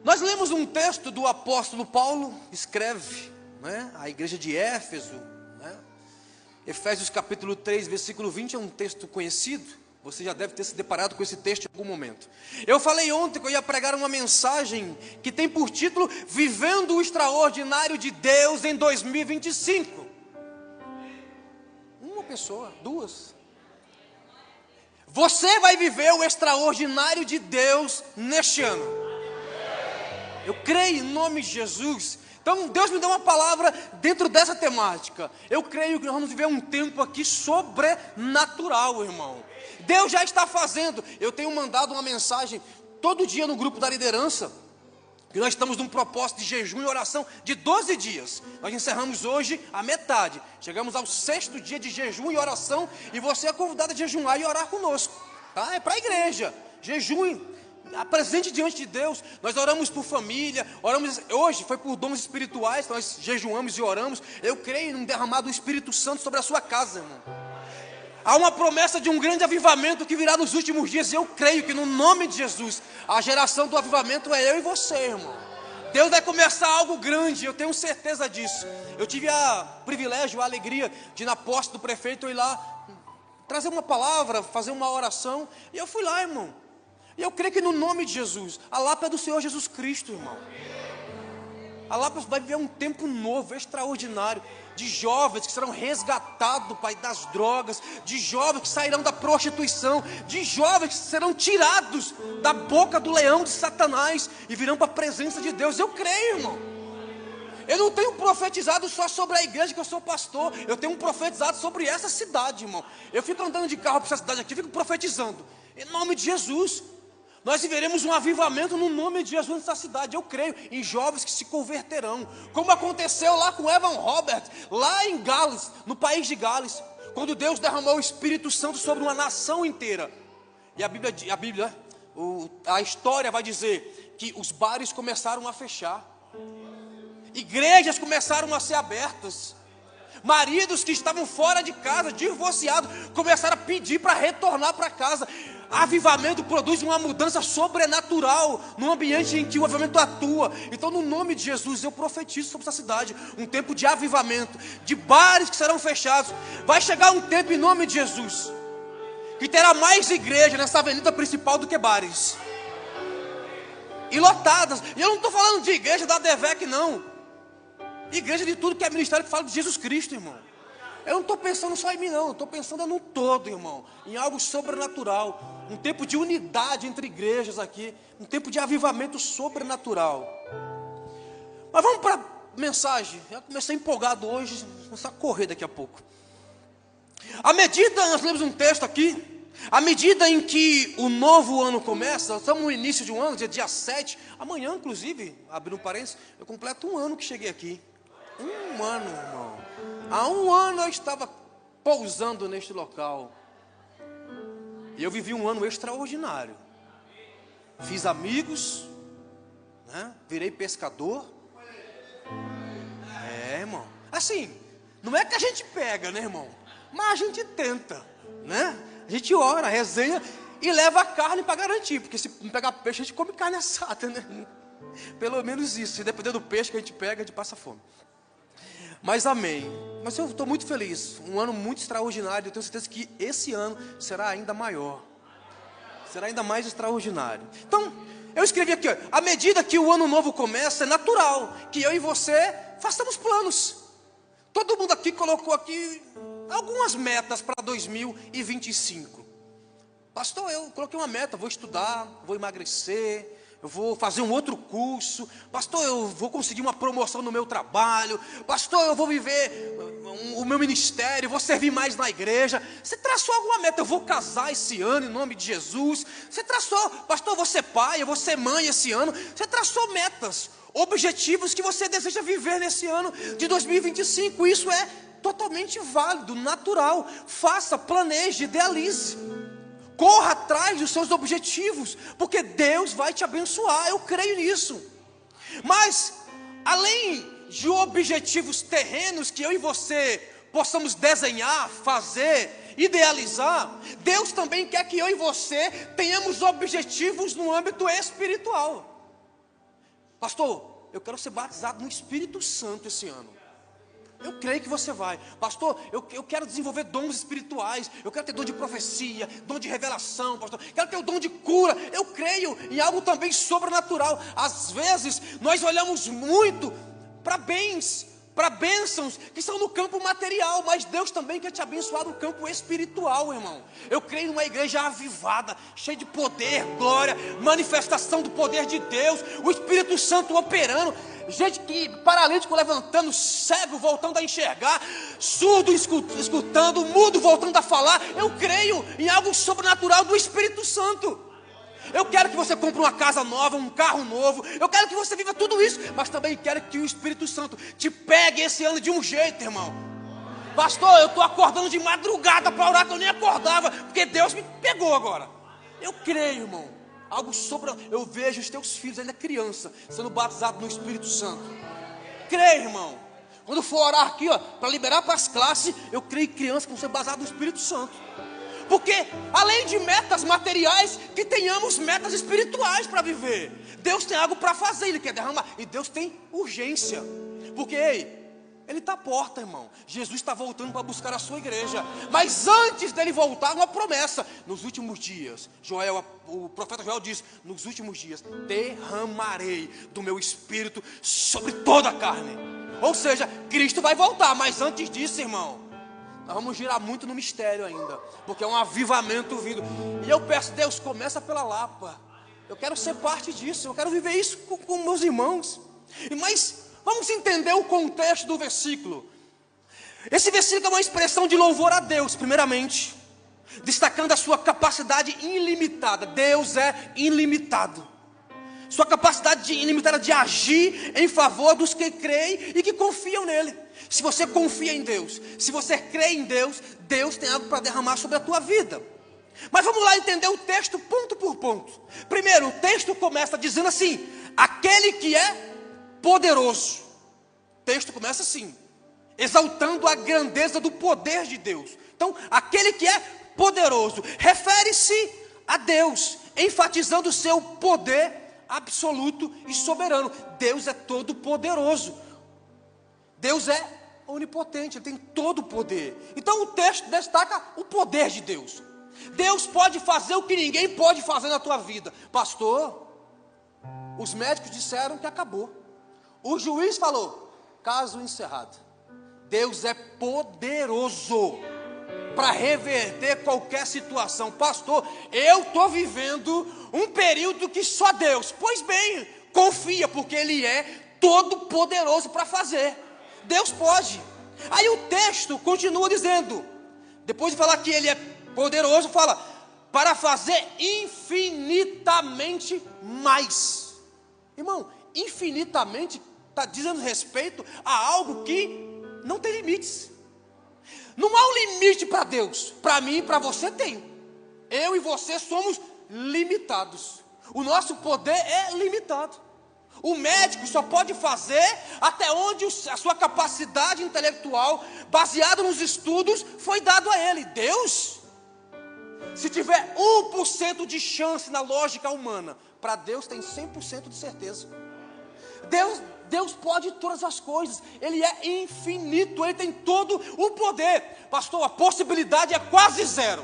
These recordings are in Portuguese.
Nós lemos um texto do apóstolo Paulo, escreve, né, a igreja de Éfeso, né? Efésios capítulo 3, versículo 20, é um texto conhecido. Você já deve ter se deparado com esse texto em algum momento. Eu falei ontem que eu ia pregar uma mensagem que tem por título Vivendo o Extraordinário de Deus em 2025. Uma pessoa, duas. Você vai viver o extraordinário de Deus neste ano. Eu creio em nome de Jesus. Então Deus me deu uma palavra dentro dessa temática. Eu creio que nós vamos viver um tempo aqui sobrenatural, irmão. Deus já está fazendo. Eu tenho mandado uma mensagem todo dia no grupo da liderança, que nós estamos num propósito de jejum e oração de 12 dias. Nós encerramos hoje a metade. Chegamos ao 6º dia de jejum e oração. E você é convidado a jejuar e orar conosco, tá? É para a igreja. Jejum, presente diante de Deus. Nós oramos por família, oramos, hoje foi por dons espirituais, nós jejuamos e oramos. Eu creio num derramado do Espírito Santo sobre a sua casa, irmão. Há uma promessa de um grande avivamento que virá nos últimos dias. E eu creio que no nome de Jesus, a geração do avivamento é eu e você, irmão. Deus vai começar algo grande, eu tenho certeza disso. Eu tive o privilégio, a alegria de ir na posse do prefeito, eu ir lá trazer uma palavra, fazer uma oração. E eu fui lá, irmão. E eu creio que no nome de Jesus, a Lapa é do Senhor Jesus Cristo, irmão. A Lapa vai viver um tempo novo, extraordinário, de jovens que serão resgatados, Pai, das drogas, de jovens que sairão da prostituição, de jovens que serão tirados da boca do leão de Satanás e virão para a presença de Deus. Eu creio, irmão. Eu não tenho profetizado só sobre a igreja que eu sou pastor, eu tenho profetizado sobre essa cidade, irmão. Eu fico andando de carro para essa cidade aqui, fico profetizando, em nome de Jesus. Nós viveremos um avivamento no nome de Jesus nessa cidade. Eu creio em jovens que se converterão, como aconteceu lá com Evan Robert, lá em Gales, no país de Gales, quando Deus derramou o Espírito Santo sobre uma nação inteira. E a história vai dizer que os bares começaram a fechar, igrejas começaram a ser abertas, maridos que estavam fora de casa, divorciados, começaram a pedir para retornar para casa. Avivamento produz uma mudança sobrenatural no ambiente em que o avivamento atua. Então, no nome de Jesus, eu profetizo sobre essa cidade um tempo de avivamento, de bares que serão fechados. Vai chegar um tempo, em nome de Jesus, que terá mais igreja nessa avenida principal do que bares, e lotadas. E eu não estou falando de igreja da DEVEC, não. Igreja de tudo que é ministério que fala de Jesus Cristo, irmão. Eu não estou pensando só em mim, não. Eu estou pensando no todo, irmão. Em algo sobrenatural. Um tempo de unidade entre igrejas aqui. Um tempo de avivamento sobrenatural. Mas vamos para a mensagem. Eu comecei empolgado hoje. Vou começar a correr daqui a pouco. À medida, nós lemos um texto aqui. À medida em que o novo ano começa, estamos no início de um ano, dia 7. Amanhã, inclusive, abrindo um parênteses, eu completo um ano que cheguei aqui. Um ano, irmão. Há um ano eu estava pousando neste local. E eu vivi um ano extraordinário. Fiz amigos, né? Virei pescador. Irmão. Assim, não é que a gente pega, né, irmão? Mas a gente tenta, né? A gente ora, resenha e leva a carne para garantir. Porque se não pegar peixe, a gente come carne assada, né? Pelo menos isso. Se depender do peixe que a gente pega, a gente passa fome. Mas amém. Mas eu estou muito feliz. Um ano muito extraordinário. Eu tenho certeza que esse ano será ainda maior. Será ainda mais extraordinário. Então, eu escrevi aqui, ó, à medida que o ano novo começa, é natural que eu e você façamos planos. Todo mundo aqui colocou aqui algumas metas para 2025. Pastor, eu coloquei uma meta, vou estudar, vou emagrecer, eu vou fazer um outro curso. Pastor, eu vou conseguir uma promoção no meu trabalho. Pastor, eu vou viver o meu ministério, vou servir mais na igreja. Você traçou alguma meta? Eu vou casar esse ano em nome de Jesus. Você traçou, pastor, eu vou ser pai, eu vou ser mãe esse ano. Você traçou metas, objetivos que você deseja viver nesse ano de 2025. Isso é totalmente válido, natural. Faça, planeje, idealize. Corra atrás dos seus objetivos, porque Deus vai te abençoar, eu creio nisso. Mas, além de objetivos terrenos que eu e você possamos desenhar, fazer, idealizar, Deus também quer que eu e você tenhamos objetivos no âmbito espiritual. pastor, eu quero ser batizado no Espírito Santo esse ano. Eu creio que você vai. Pastor, eu quero desenvolver dons espirituais. Eu quero ter dom de profecia, dom de revelação, pastor. Quero ter o dom de cura. Eu creio em algo também sobrenatural. Às vezes, nós olhamos muito para bênçãos que estão no campo material, mas Deus também quer te abençoar no campo espiritual, irmão. Eu creio numa igreja avivada, cheia de poder, glória, manifestação do poder de Deus, o Espírito Santo operando, gente que paralítico levantando, cego voltando a enxergar, surdo escutando, mudo voltando a falar. Eu creio em algo sobrenatural do Espírito Santo. Eu quero que você compre uma casa nova, um carro novo. Eu quero que você viva tudo isso. Mas também quero que o Espírito Santo te pegue esse ano de um jeito, irmão. Pastor, eu estou acordando de madrugada para orar que eu nem acordava, porque Deus me pegou agora. Eu creio, irmão. Algo sobrenatural. Eu vejo os teus filhos ainda criança sendo batizados no Espírito Santo. Creio, irmão. Quando for orar aqui, para liberar para as classes, eu creio em crianças que vão ser batizadas no Espírito Santo. Porque além de metas materiais, que tenhamos metas espirituais para viver. Deus tem algo para fazer, Ele quer derramar. E Deus tem urgência. Porque, Ele está à porta, irmão. Jesus está voltando para buscar a sua igreja. Mas antes dele voltar, uma promessa. Nos últimos dias, o profeta Joel diz: nos últimos dias, derramarei do meu espírito sobre toda a carne. Ou seja, Cristo vai voltar. Mas antes disso, irmão, nós vamos girar muito no mistério ainda, porque é um avivamento vindo. E eu peço, Deus, começa pela Lapa. Eu quero ser parte disso, eu quero viver isso com meus irmãos. Mas vamos entender o contexto do versículo. Esse versículo é uma expressão de louvor a Deus, primeiramente, destacando a sua capacidade ilimitada. Deus é ilimitado. Sua capacidade ilimitada de agir em favor dos que creem e que confiam nele. Se você confia em Deus, se você crê em Deus, Deus tem algo para derramar sobre a tua vida. Mas vamos lá entender o texto ponto por ponto. Primeiro, o texto começa dizendo assim: aquele que é poderoso. O texto começa assim, exaltando a grandeza do poder de Deus. Então, aquele que é poderoso refere-se a Deus, enfatizando o seu poder absoluto e soberano. Deus é todo poderoso. Deus é onipotente, Ele tem todo o poder. Então o texto destaca o poder de Deus. Deus pode fazer o que ninguém pode fazer na tua vida. Pastor, os médicos disseram que acabou. O juiz falou, caso encerrado. Deus é poderoso para reverter qualquer situação. Pastor, eu estou vivendo um período que só Deus. Pois bem, confia, porque Ele é todo poderoso para fazer. Deus pode. Aí o texto continua dizendo, depois de falar que Ele é poderoso, fala, para fazer infinitamente mais. Irmão, infinitamente está dizendo respeito a algo que não tem limites. Não há um limite para Deus. Para mim e para você tem. Eu e você somos limitados. O nosso poder é limitado. O médico só pode fazer até onde a sua capacidade intelectual, baseada nos estudos, foi dado a ele. Deus, se tiver 1% de chance na lógica humana, para Deus tem 100% de certeza. Deus pode todas as coisas. Ele é infinito, Ele tem todo o poder. Pastor, a possibilidade é quase zero.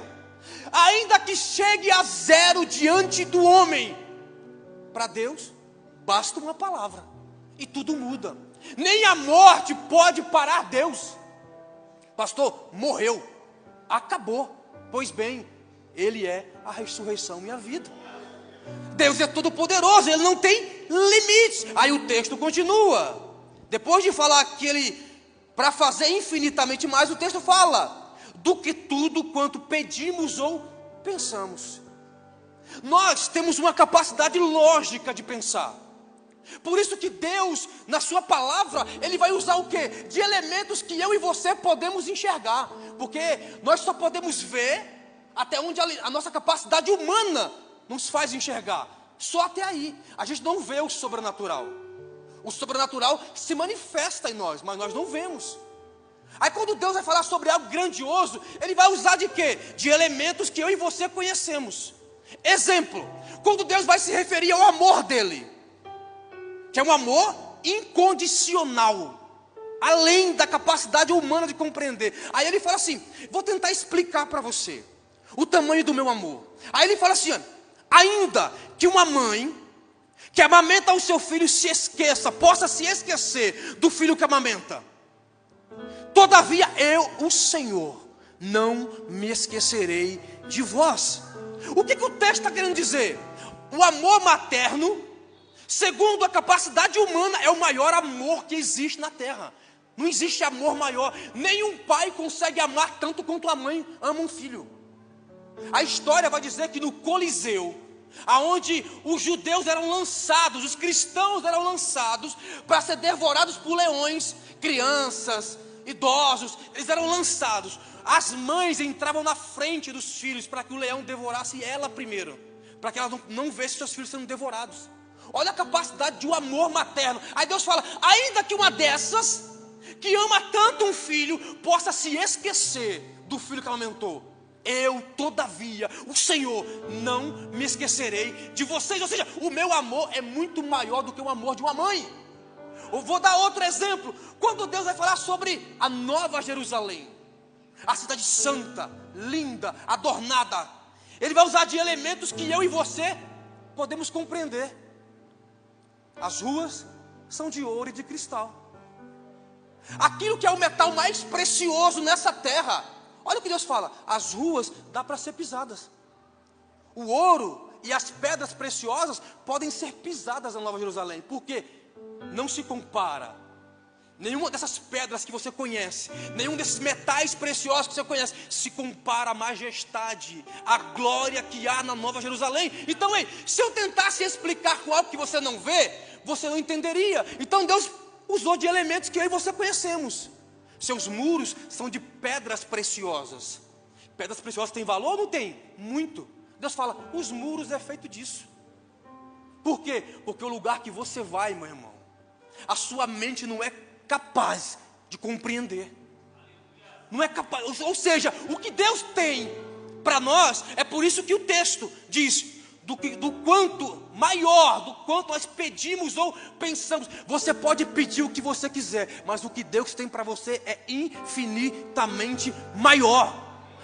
Ainda que chegue a zero diante do homem, para Deus basta uma palavra e tudo muda. Nem a morte pode parar Deus. Pastor, morreu, acabou. Pois bem, Ele é a ressurreição e a vida. Deus é todo poderoso, Ele não tem limites. Aí o texto continua. Depois de falar que Ele, para fazer infinitamente mais, o texto fala, do que tudo quanto pedimos ou pensamos. Nós temos uma capacidade lógica de pensar. Por isso que Deus, na sua palavra, Ele vai usar o quê? De elementos que eu e você podemos enxergar. Porque nós só podemos ver até onde a nossa capacidade humana nos faz enxergar. Só até aí. A gente não vê o sobrenatural. O sobrenatural se manifesta em nós, mas nós não vemos. Aí quando Deus vai falar sobre algo grandioso, Ele vai usar de quê? De elementos que eu e você conhecemos. Exemplo, quando Deus vai se referir ao amor dEle. que é um amor incondicional, além da capacidade humana de compreender. Aí ele fala assim, vou tentar explicar para você o tamanho do meu amor. Aí ele fala assim, ainda que uma mãe que amamenta o seu filho possa se esquecer do filho que amamenta, todavia eu, o Senhor, não me esquecerei de vós. O que o texto está querendo dizer? O amor materno, segundo a capacidade humana, é o maior amor que existe na terra. Não existe amor maior. Nenhum pai consegue amar tanto quanto a mãe ama um filho. A história vai dizer que no Coliseu, aonde os judeus eram lançados, os cristãos eram lançados para ser devorados por leões, crianças, idosos, eles eram lançados. As mães entravam na frente dos filhos para que o leão devorasse ela primeiro, para que ela não visse seus filhos sendo devorados. Olha a capacidade de um amor materno. Aí Deus fala, ainda que uma dessas, que ama tanto um filho, possa se esquecer do filho que amamentou, eu, todavia, o Senhor, não me esquecerei de vocês. Ou seja, o meu amor é muito maior do que o amor de uma mãe. Eu vou dar outro exemplo. Quando Deus vai falar sobre a Nova Jerusalém, a cidade santa, linda, adornada, Ele vai usar de elementos que eu e você podemos compreender. As ruas são de ouro e de cristal. Aquilo que é o metal mais precioso nessa terra, olha o que Deus fala, as ruas dá para ser pisadas. O ouro e as pedras preciosas podem ser pisadas na Nova Jerusalém, porque não se compara nenhuma dessas pedras que você conhece, nenhum desses metais preciosos que você conhece, se compara à majestade, à glória que há na Nova Jerusalém. Então, se eu tentasse explicar com algo que você não vê, você não entenderia. Então Deus usou de elementos que eu e você conhecemos. Seus muros são de pedras preciosas. Pedras preciosas têm valor ou não tem? Muito. Deus fala, os muros é feito disso. Por quê? Porque o lugar que você vai, meu irmão, a sua mente não é capaz de compreender. Não é capaz, ou seja, o que Deus tem para nós, é por isso que o texto diz, do quanto maior, do quanto nós pedimos ou pensamos. Você pode pedir o que você quiser, mas o que Deus tem para você é infinitamente maior,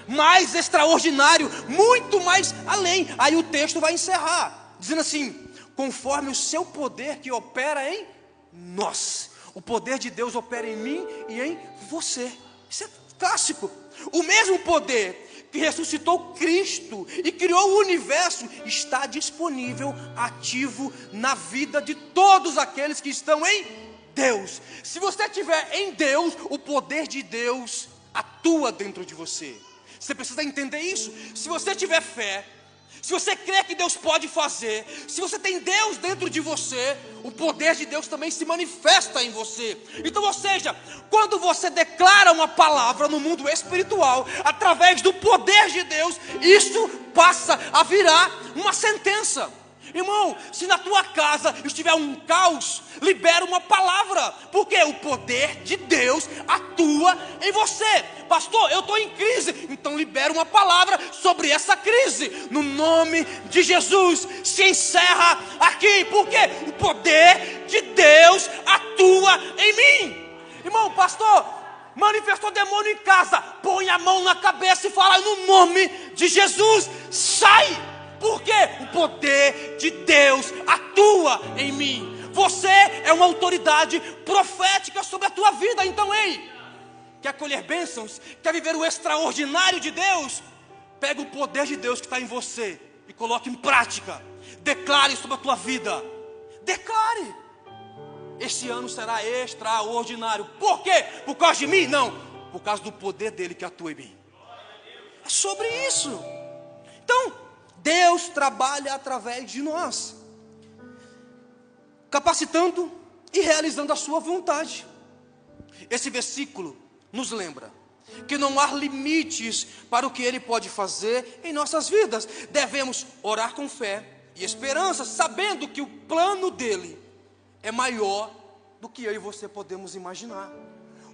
mais extraordinário, muito mais além. Aí o texto vai encerrar, dizendo assim, conforme o seu poder que opera em nós. O poder de Deus opera em mim e em você. Isso é clássico. O mesmo poder que ressuscitou Cristo e criou o universo está disponível, ativo na vida de todos aqueles que estão em Deus. Se você estiver em Deus, o poder de Deus atua dentro de você. Você precisa entender isso. Se você tiver fé, se você crê que Deus pode fazer, se você tem Deus dentro de você, o poder de Deus também se manifesta em você. Então, ou seja, quando você declara uma palavra no mundo espiritual, através do poder de Deus, isso passa a virar uma sentença. Irmão, se na tua casa estiver um caos, libera uma palavra, porque o poder de Deus atua em você. Pastor, eu estou em crise, então libera uma palavra sobre essa crise, no nome de Jesus. Se encerra aqui, porque o poder de Deus atua em mim. Irmão, pastor, manifestou demônio em casa, põe a mão na cabeça e fala, no nome de Jesus, sai. Porque o poder de Deus atua em mim. Você é uma autoridade profética sobre a tua vida. Então, quer colher bênçãos? Quer viver o extraordinário de Deus? Pega o poder de Deus que está em você e coloque em prática. Declare sobre a tua vida. Declare. Este ano será extraordinário. Por quê? Por causa de mim? Não. Por causa do poder dele que atua em mim. É sobre isso. Então, Deus trabalha através de nós, capacitando e realizando a sua vontade. Esse versículo nos lembra que não há limites para o que Ele pode fazer em nossas vidas. Devemos orar com fé e esperança, sabendo que o plano dEle é maior do que eu e você podemos imaginar.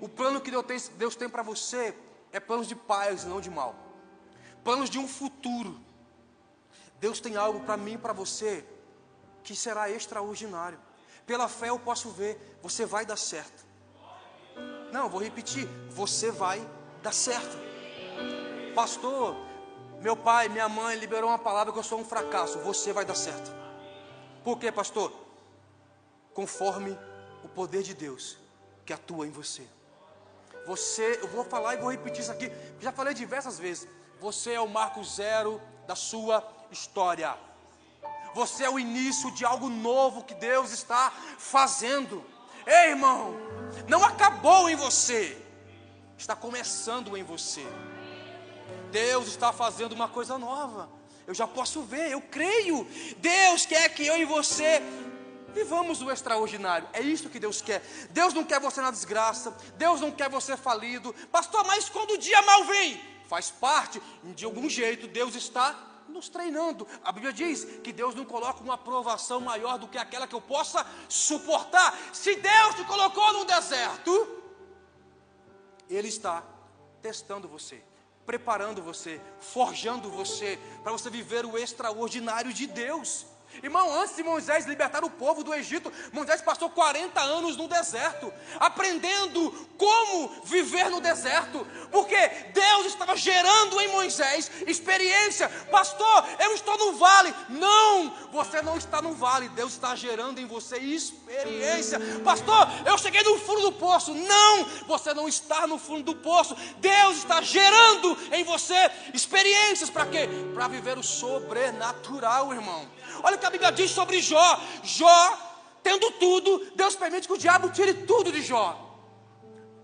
O plano que Deus tem para você é planos de paz, não de mal. Planos de um futuro. Deus tem algo para mim e para você que será extraordinário. Pela fé eu posso ver, você vai dar certo. Não, vou repetir, você vai dar certo. Pastor, meu pai, minha mãe liberou uma palavra que eu sou um fracasso. Você vai dar certo. Por quê, pastor? Conforme o poder de Deus que atua em você. Eu vou falar e vou repetir isso aqui, já falei diversas vezes. Você é o marco zero da sua história. Você é o início de algo novo que Deus está fazendo. Ei, irmão, não acabou em você, está começando em você. Deus está fazendo uma coisa nova. Eu já posso ver, eu creio. Deus quer que eu e você vivamos o extraordinário. É isso que Deus quer. Deus não quer você na desgraça. Deus não quer você falido. Pastor, mas quando o dia mal vem, faz parte. De algum jeito Deus está nos treinando. A Bíblia diz que Deus não coloca uma provação maior do que aquela que eu possa suportar. Se Deus te colocou no deserto, Ele está testando você, preparando você, forjando você, para você viver o extraordinário de Deus. Irmão, antes de Moisés libertar o povo do Egito, Moisés passou 40 anos no deserto, aprendendo como viver no deserto, porque Deus estava gerando em Moisés experiência. Pastor, eu estou no vale. Não, você não está no vale, Deus está gerando em você experiência. Pastor, eu cheguei no fundo do poço. Não, você não está no fundo do poço, Deus está gerando em você experiências. Para quê? Para viver o sobrenatural, irmão. Olha o que a Bíblia diz sobre Jó. Jó, tendo tudo, Deus permite que o diabo tire tudo de Jó.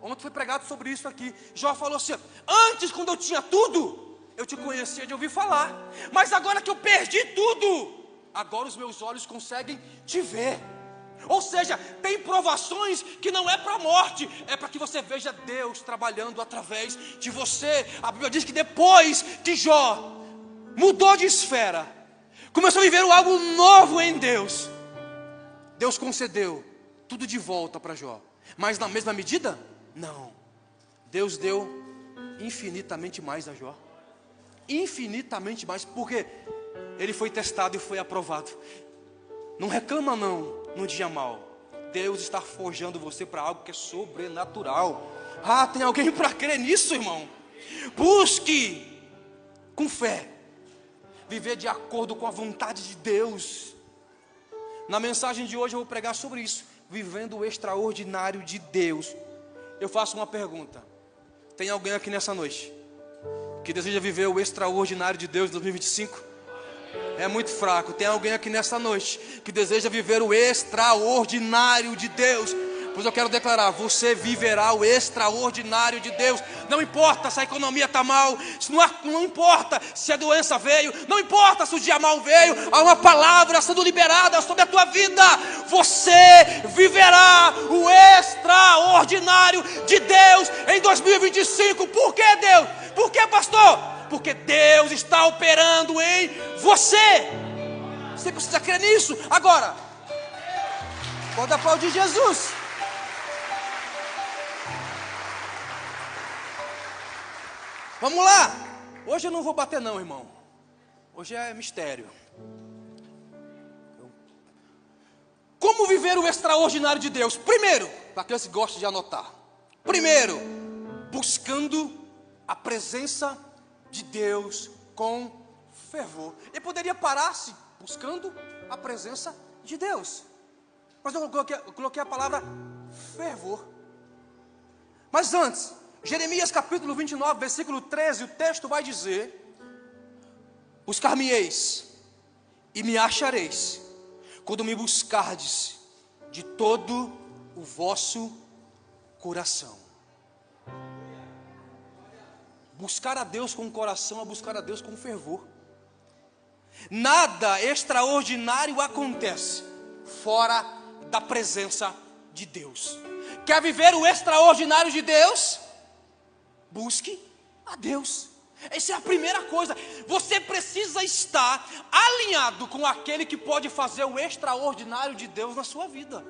Ontem foi pregado sobre isso aqui. Jó falou assim: antes, quando eu tinha tudo, eu te conhecia de ouvir falar, mas agora que eu perdi tudo, agora os meus olhos conseguem te ver. Ou seja, tem provações que não é para a morte, é para que você veja Deus trabalhando através de você. A Bíblia diz que depois que Jó mudou de esfera, começou a viver algo novo em Deus, Deus concedeu tudo de volta para Jó. Mas na mesma medida? Não. Deus deu infinitamente mais a Jó. Infinitamente mais, porque ele foi testado e foi aprovado. Não reclama não, no dia mau. Deus está forjando você para algo que é sobrenatural. Ah, tem alguém para crer nisso, irmão? Busque com fé viver de acordo com a vontade de Deus. Na mensagem de hoje eu vou pregar sobre isso, vivendo o extraordinário de Deus. Eu faço uma pergunta: tem alguém aqui nessa noite que deseja viver o extraordinário de Deus em 2025? É muito fraco. Tem alguém aqui nessa noite que deseja viver o extraordinário de Deus? Pois eu quero declarar: você viverá o extraordinário de Deus. Não importa se a economia está mal, não importa se a doença veio, não importa se o dia mal veio, há uma palavra sendo liberada sobre a tua vida. Você viverá o extraordinário de Deus em 2025. Por que, Deus? Por que, pastor? Porque Deus está operando em você. Você precisa crer nisso. Agora, pode aplaudir Jesus. Vamos lá. Hoje eu não vou bater não, irmão. Hoje é mistério. Como viver o extraordinário de Deus? Primeiro, para aqueles que gostam de anotar. Primeiro, buscando a presença de Deus com fervor. Ele poderia parar-se buscando a presença de Deus, mas eu coloquei a palavra fervor. Mas antes, Jeremias capítulo 29, versículo 13, o texto vai dizer: buscar-me-eis e me achareis, quando me buscardes de todo o vosso coração. Buscar a Deus com o coração é buscar a Deus com fervor. Nada extraordinário acontece fora da presença de Deus. Quer viver o extraordinário de Deus? Busque a Deus. Essa é a primeira coisa. Você precisa estar alinhado com aquele que pode fazer o extraordinário de Deus na sua vida.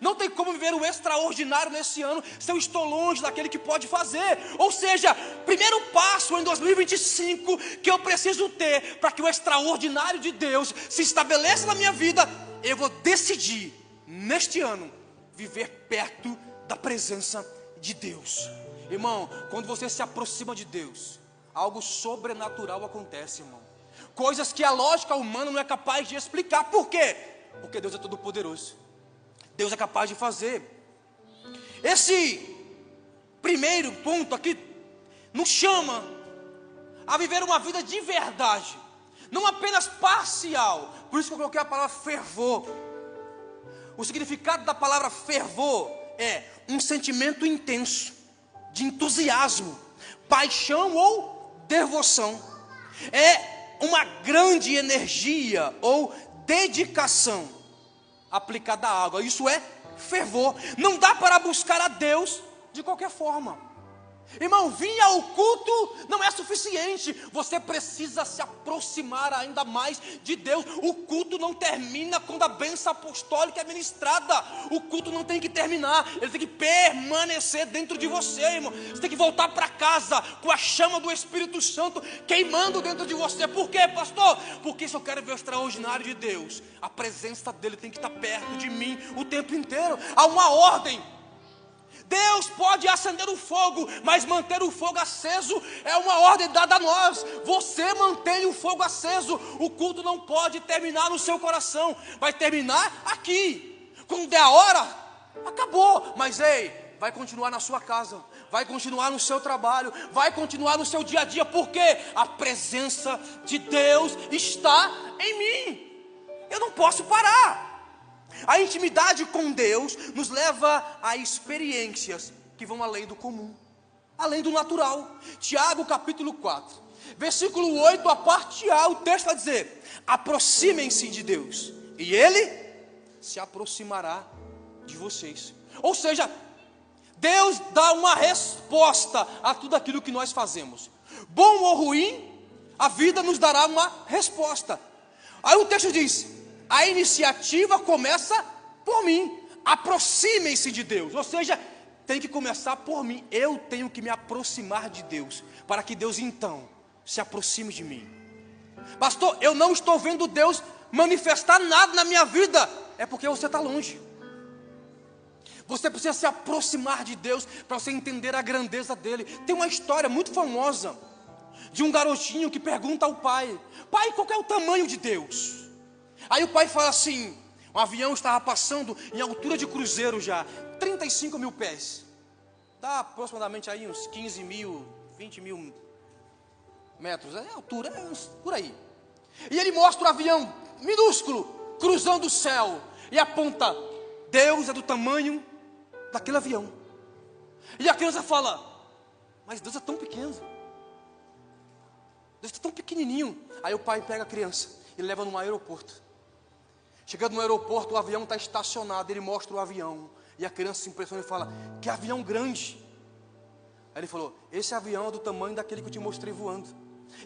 Não tem como viver o extraordinário nesse ano se eu estou longe daquele que pode fazer. Ou seja, primeiro passo em 2025 que eu preciso ter para que o extraordinário de Deus se estabeleça na minha vida, eu vou decidir neste ano, viver perto da presença de Deus. Irmão, quando você se aproxima de Deus, algo sobrenatural acontece, irmão. Coisas que a lógica humana não é capaz de explicar. Por quê? Porque Deus é todo poderoso. Deus é capaz de fazer. Esse primeiro ponto aqui nos chama a viver uma vida de verdade, não apenas parcial. Por isso que eu coloquei a palavra fervor. O significado da palavra fervor é um sentimento intenso, de entusiasmo, paixão ou devoção. É uma grande energia ou dedicação aplicada à água. Isso é fervor. Não dá para buscar a Deus de qualquer forma. Irmão, vir ao culto não é suficiente. Você precisa se aproximar ainda mais de Deus. O culto não termina quando a bênção apostólica é ministrada. O culto não tem que terminar, ele tem que permanecer dentro de você, irmão. Você tem que voltar para casa com a chama do Espírito Santo queimando dentro de você. Por quê, pastor? Porque se eu quero ver o extraordinário de Deus, a presença dele tem que estar perto de mim o tempo inteiro. Há uma ordem. Deus pode acender o fogo, mas manter o fogo aceso é uma ordem dada a nós. Você mantém o fogo aceso. O culto não pode terminar no seu coração, vai terminar aqui. Quando der a hora, acabou. Mas ei, vai continuar na sua casa, vai continuar no seu trabalho, vai continuar no seu dia a dia. Porque a presença de Deus está em mim. Eu não posso parar. A intimidade com Deus nos leva a experiências que vão além do comum, além do natural. Tiago capítulo 4, versículo 8, a parte A, o texto vai dizer: aproximem-se de Deus, e Ele se aproximará de vocês. Ou seja, Deus dá uma resposta a tudo aquilo que nós fazemos. Bom ou ruim, a vida nos dará uma resposta. Aí o texto diz: a iniciativa começa por mim. Aproximem-se de Deus. Ou seja, tem que começar por mim. Eu tenho que me aproximar de Deus, para que Deus então se aproxime de mim. Pastor, eu não estou vendo Deus manifestar nada na minha vida. É porque você está longe. Você precisa se aproximar de Deus para você entender a grandeza dele. Tem uma história muito famosa de um garotinho que pergunta ao pai: pai, qual é o tamanho de Deus? Aí o pai fala assim: um avião estava passando em altura de cruzeiro já, 35 mil pés. Dá aproximadamente aí uns 15 mil, 20 mil metros. É a altura, por aí. E ele mostra o avião minúsculo, cruzando o céu. E aponta: Deus é do tamanho daquele avião. E a criança fala: mas Deus é tão pequeno. Deus é tão pequenininho. Aí o pai pega a criança e leva num aeroporto. Chegando no aeroporto, o avião está estacionado. Ele mostra o avião e a criança se impressiona e fala: que avião grande. Aí ele falou: esse avião é do tamanho daquele que eu te mostrei voando.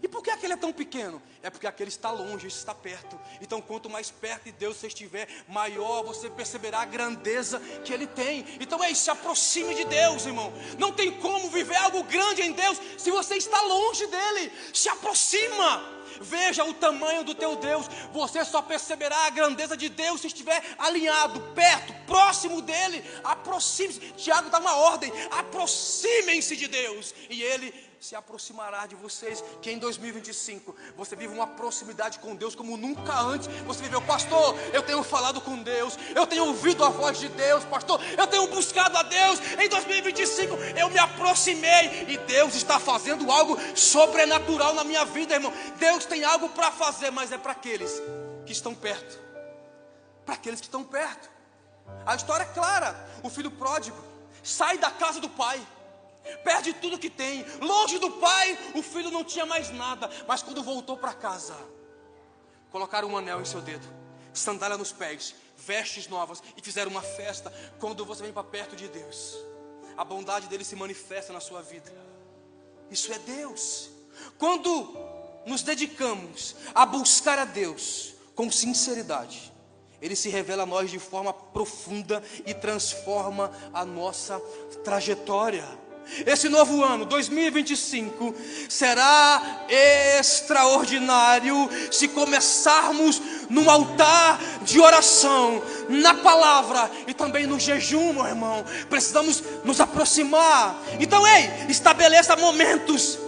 E por que aquele é tão pequeno? É porque aquele está longe, esse está perto. Então quanto mais perto de Deus você estiver, maior você perceberá a grandeza que Ele tem. Então é isso, se aproxime de Deus, irmão. Não tem como viver algo grande em Deus se você está longe dEle. Se aproxima. Veja o tamanho do teu Deus. Você só perceberá a grandeza de Deus se estiver alinhado, perto, próximo dEle. Aproxime-se. Tiago dá uma ordem: aproximem-se de Deus, e Ele se aproximará de vocês. Que em 2025 você viva uma proximidade com Deus como nunca antes você viveu. Pastor, eu tenho falado com Deus, eu tenho ouvido a voz de Deus. Pastor, eu tenho buscado a Deus. Em 2025 eu me aproximei, e Deus está fazendo algo sobrenatural na minha vida, irmão. Deus tem algo para fazer, mas é para aqueles que estão perto. Para aqueles que estão perto. A história é clara. O filho pródigo sai da casa do pai, perde tudo que tem. Longe do pai, o filho não tinha mais nada. Mas quando voltou para casa, colocaram um anel em seu dedo, sandália nos pés, vestes novas, e fizeram uma festa. Quando você vem para perto de Deus, a bondade dele se manifesta na sua vida. Isso é Deus. Quando nos dedicamos a buscar a Deus com sinceridade, Ele se revela a nós de forma profunda e transforma a nossa trajetória. Esse novo ano, 2025, será extraordinário se começarmos num altar de oração, na palavra e também no jejum, meu irmão. Precisamos nos aproximar. Então, estabeleça momentos.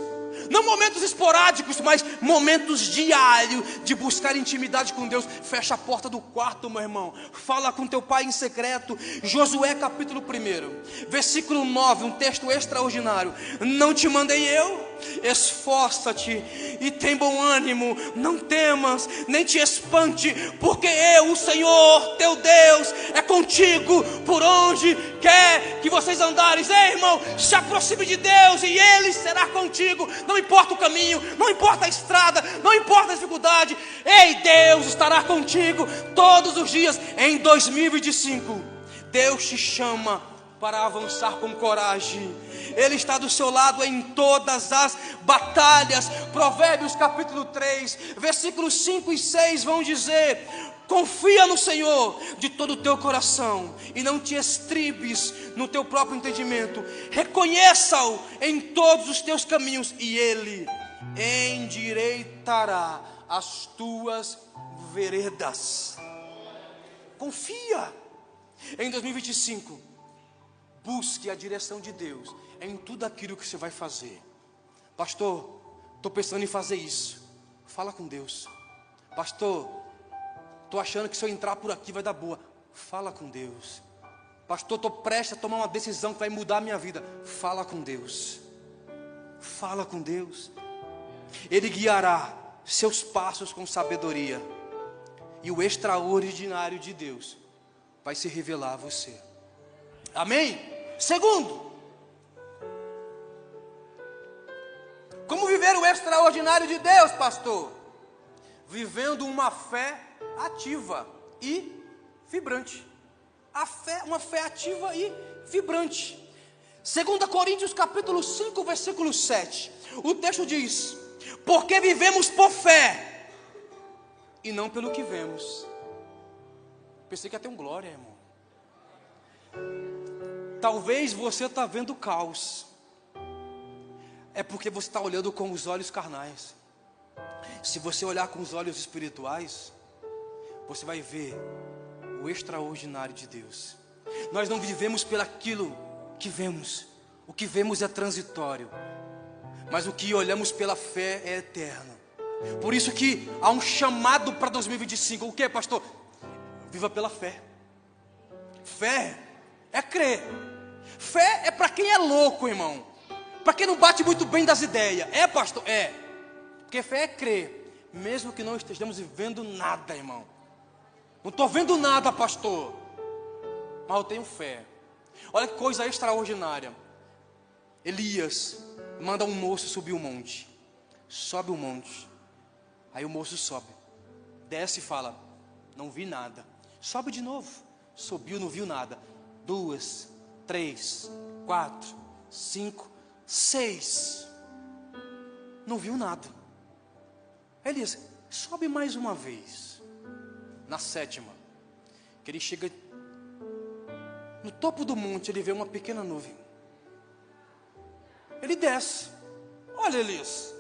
Não momentos esporádicos, mas momentos diários de buscar intimidade com Deus. Fecha a porta do quarto, meu irmão. Fala com teu pai em secreto. Josué capítulo 1, versículo 9, um texto extraordinário. Não te mandei eu? Esforça-te e tem bom ânimo, não temas, nem te espante, porque eu, o Senhor teu Deus, é contigo por onde quer que vocês andarem. Ei, irmão, se aproxime de Deus e Ele será contigo. Não importa o caminho, não importa a estrada, não importa a dificuldade. Ei, Deus estará contigo todos os dias. Em 2025, Deus te chama para avançar com coragem. Ele está do seu lado em todas as batalhas. Provérbios capítulo 3, versículos 5 e 6 vão dizer: confia no Senhor de todo o teu coração e não te estribes no teu próprio entendimento. Reconheça-o em todos os teus caminhos e Ele endireitará as tuas veredas. Confia. Em 2025, busque a direção de Deus em tudo aquilo que você vai fazer. Pastor, estou pensando em fazer isso. Fala com Deus. Pastor, estou achando que se eu entrar por aqui vai dar boa. Fala com Deus. Pastor, estou prestes a tomar uma decisão que vai mudar a minha vida. Fala com Deus. Fala com Deus. Ele guiará seus passos com sabedoria. E o extraordinário de Deus vai se revelar a você. Amém? Segundo, como viver o extraordinário de Deus, pastor? Vivendo uma fé ativa e vibrante. Uma fé ativa e vibrante. 2 Coríntios capítulo 5, versículo 7. O texto diz: porque vivemos por fé e não pelo que vemos. Pensei que ia ter um glória, irmão. Talvez você está vendo caos. É porque você está olhando com os olhos carnais. Se você olhar com os olhos espirituais, você vai ver o extraordinário de Deus. Nós não vivemos pelaquilo que vemos. O que vemos é transitório, mas o que olhamos pela fé é eterno. Por isso que há um chamado para 2025. O que, pastor? Viva pela fé. Fé é crer. Fé é para quem é louco, irmão. Para quem não bate muito bem das ideias. É, pastor? É. Porque fé é crer, mesmo que não estejamos vendo nada, irmão. Não estou vendo nada, pastor, mas eu tenho fé. Olha que coisa extraordinária. Elias manda um moço subir o monte. Sobe o monte. Aí o moço sobe, desce e fala: não vi nada. Sobe de novo. Subiu, não viu nada. 2, 3, 4, 5, 6. Não viu nada. Elias, sobe mais uma vez. Na 7ª, que ele chega no topo do monte, ele vê uma pequena nuvem. Ele desce. Olha, Elias,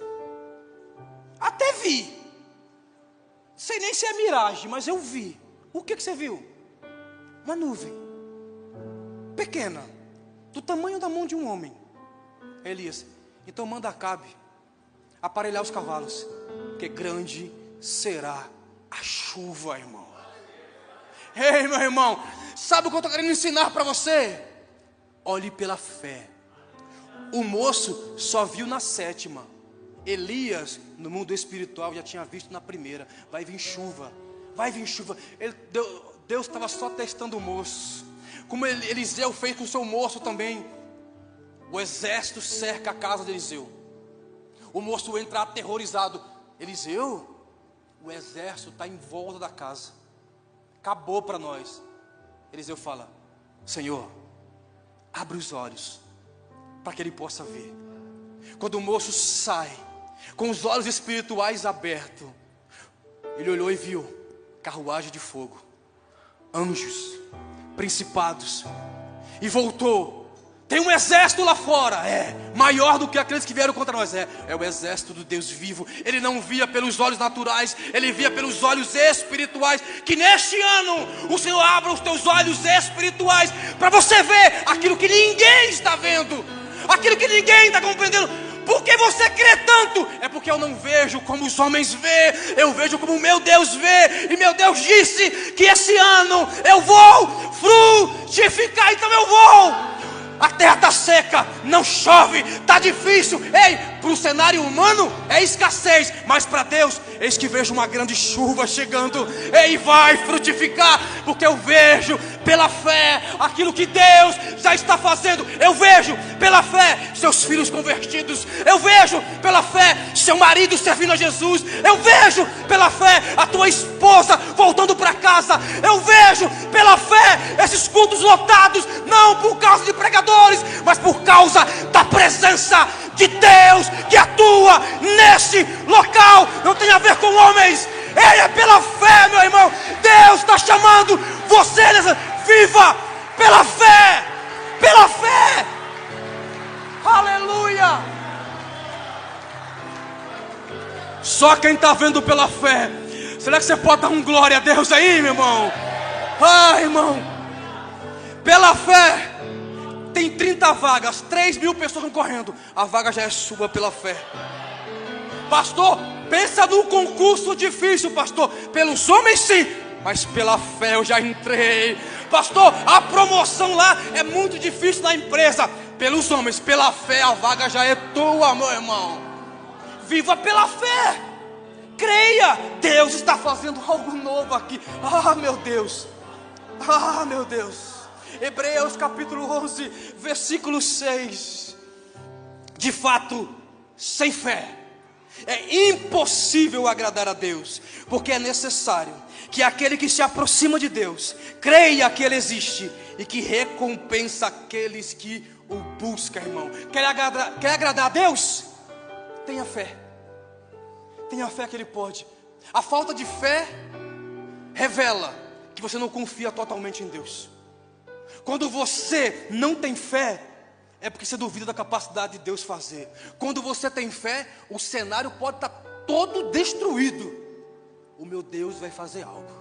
até vi. Sei nem se é miragem, mas eu vi. O que você viu? Uma nuvem pequena, do tamanho da mão de um homem. Elias, então manda Acabe aparelhar os cavalos, porque grande será a chuva, irmão. Ei, meu irmão, sabe o que eu estou querendo ensinar para você? Olhe pela fé. O moço só viu na 7ª. Elias, no mundo espiritual, já tinha visto na 1ª. Vai vir chuva, vai vir chuva. Deus estava só testando o moço, como Eliseu fez com o seu moço também. O exército cerca a casa de Eliseu. O moço entra aterrorizado. Eliseu, o exército está em volta da casa. Acabou para nós. Eliseu fala: Senhor, abre os olhos para que ele possa ver. Quando o moço sai com os olhos espirituais abertos, ele olhou e viu carruagem de fogo, anjos, principados, e voltou Tem um exército lá fora, maior do que aqueles que vieram contra nós. É o exército do Deus vivo. Ele não via pelos olhos naturais, ele via pelos olhos espirituais. Que neste ano o Senhor abra os teus olhos espirituais para você ver aquilo que ninguém está vendo, aquilo que ninguém está compreendendo. Por que você crê tanto? É porque eu não vejo como os homens vê, eu vejo como o meu Deus vê. E meu Deus disse que esse ano eu vou frutificar, então eu vou. A terra está seca, não chove, está difícil. Ei, para o cenário humano é escassez, mas para Deus, eis que vejo uma grande chuva chegando. Ei, vai frutificar, porque eu vejo pela fé aquilo que Deus já está fazendo. Eu vejo pela fé seus filhos convertidos. Eu vejo pela fé seu marido servindo a Jesus. Eu vejo pela fé a tua esposa voltando para casa. Eu vejo pela fé esses cultos lotados, não por causa de pregadores, mas por causa da presença de Deus que atua neste local. Não tem a ver com homens, é pela fé, meu irmão. Deus está chamando você nessa. Viva pela fé, pela fé. Aleluia. Só quem está vendo pela fé. Será que você pode dar um glória a Deus aí, meu irmão? Ah, irmão, pela fé tem 30 vagas, 3.000 pessoas concorrendo. A vaga já é sua pela fé. Pastor, pensa num concurso difícil, pastor. Pelos homens sim, mas pela fé eu já entrei. Pastor, a promoção lá é muito difícil na empresa. Pelos homens, pela fé a vaga já é tua, meu irmão. Viva pela fé. Creia, Deus está fazendo algo novo aqui. Ah, meu Deus. Ah, meu Deus. Hebreus capítulo 11, versículo 6. De fato, sem fé é impossível agradar a Deus, porque é necessário que aquele que se aproxima de Deus creia que Ele existe e que recompensa aqueles que o buscam, irmão. Quer agradar a Deus? Tenha fé. Tenha fé que Ele pode. A falta de fé revela que você não confia totalmente em Deus. Quando você não tem fé, é porque você duvida da capacidade de Deus fazer. Quando você tem fé, o cenário pode estar todo destruído. O meu Deus vai fazer algo.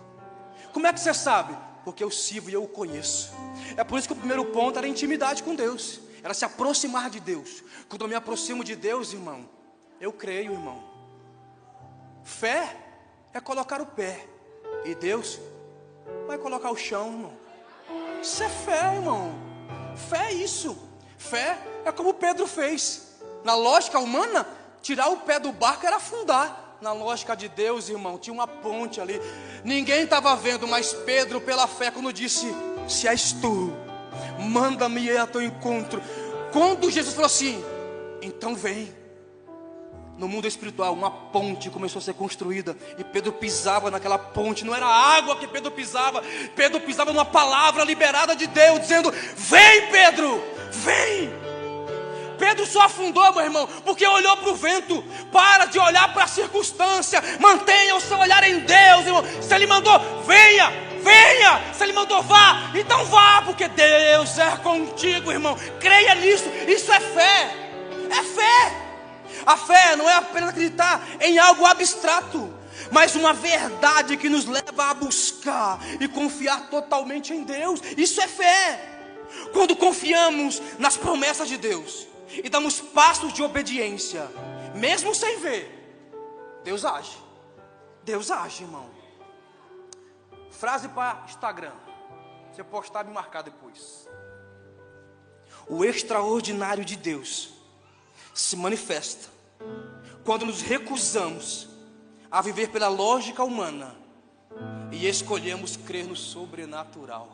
Como é que você sabe? Porque eu sirvo e eu o conheço. É por isso que o primeiro ponto era a intimidade com Deus. Era se aproximar de Deus. Quando eu me aproximo de Deus, irmão, eu creio, irmão. Fé é colocar o pé, e Deus vai colocar o chão, irmão. Isso é fé, irmão. Fé é isso. Fé é como Pedro fez. Na lógica humana, tirar o pé do barco era afundar. Na lógica de Deus, irmão, tinha uma ponte ali. Ninguém estava vendo, mas Pedro, pela fé, quando disse: se és tu, manda-me ir ao teu encontro. Quando Jesus falou assim: então vem. No mundo espiritual, uma ponte começou a ser construída, e Pedro pisava naquela ponte. Não era água que Pedro pisava numa palavra liberada de Deus, dizendo: vem, Pedro, vem. Pedro só afundou, meu irmão, porque olhou para o vento. Para de olhar para a circunstância, mantenha o seu olhar em Deus, irmão. Se Ele mandou, venha, venha. Se Ele mandou, vá, então vá, porque Deus é contigo, irmão. Creia nisso, isso é fé. É fé. A fé não é apenas acreditar em algo abstrato, mas uma verdade que nos leva a buscar e confiar totalmente em Deus. Isso é fé. Quando confiamos nas promessas de Deus e damos passos de obediência, mesmo sem ver, Deus age. Deus age, irmão. Frase para Instagram. Você postar e me marcar depois. O extraordinário de Deus se manifesta quando nos recusamos a viver pela lógica humana e escolhemos crer no sobrenatural.